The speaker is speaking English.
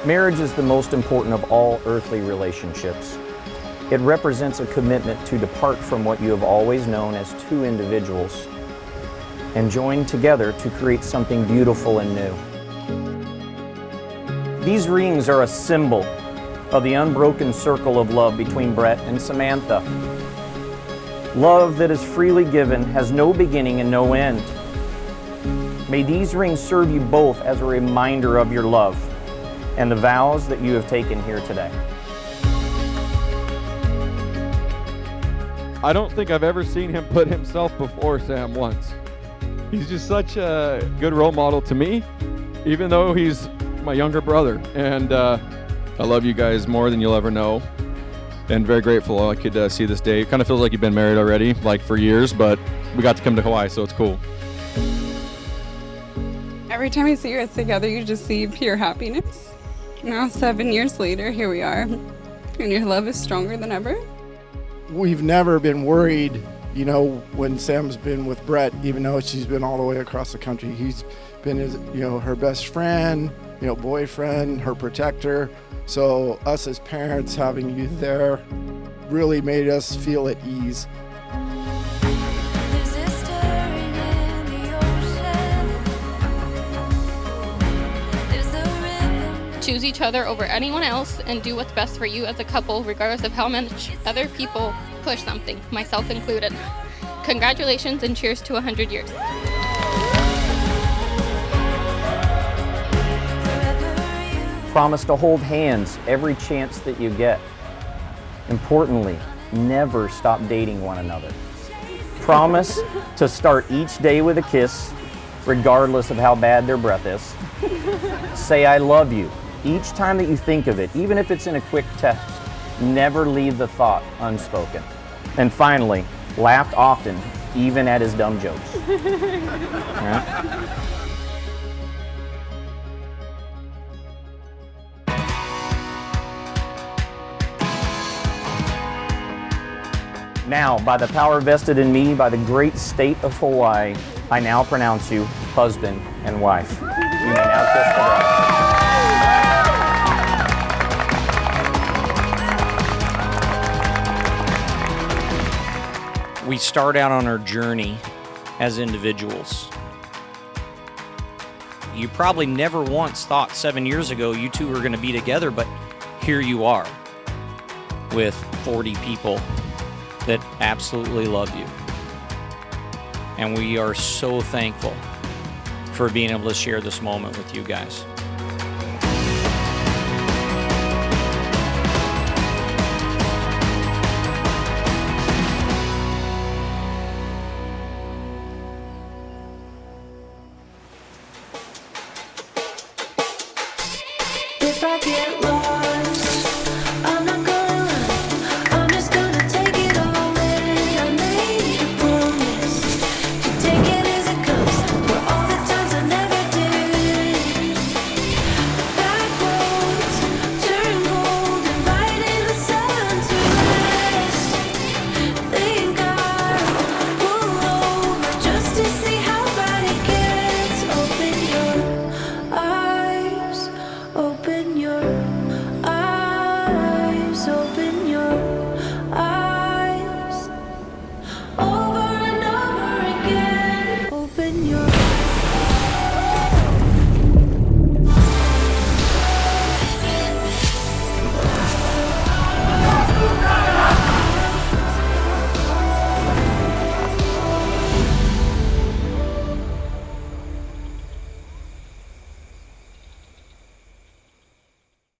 Marriage is the most important of all earthly relationships. It represents a commitment to depart from what you have always known as two individuals and join together to create something beautiful and new. These rings are a symbol of the unbroken circle of love between Brett and Samantha. Love that is freely given has no beginning and no end. May these rings serve you both as a reminder of your love and the vows that you have taken here today. I don't think I've ever seen him put himself before Sam once. He's just such a good role model to me, even though he's my younger brother. And I love you guys more than you'll ever know. And very grateful I could see this day. It kind of feels like you've been married already, like for years, but we got to come to Hawaii, so it's cool. Every time I see you guys together, you just see pure happiness. Now, 7 years later, here we are, and your love is stronger than ever. We've never been worried, you know, when Sam's been with Brett, even though she's been all the way across the country. He's been his, you know, her best friend, you know, boyfriend, her protector. So us as parents having you there really made us feel at ease. Choose each other over anyone else and do what's best for you as a couple, regardless of how much other people push something, myself included. Congratulations and cheers to 100 years. Promise to hold hands every chance that you get. Importantly, never stop dating one another. Promise to start each day with a kiss, regardless of how bad their breath is. Say I love you each time that you think of it, even if it's in a quick text. Never leave the thought unspoken. And finally, laugh often, even at his dumb jokes. Yeah. Now, by the power vested in me by the great state of Hawaii, I now pronounce you husband and wife. You may now kiss the bride. We start out on our journey as individuals. You probably never once thought 7 years ago you two were going to be together, but here you are with 40 people that absolutely love you. And we are so thankful for being able to share this moment with you guys.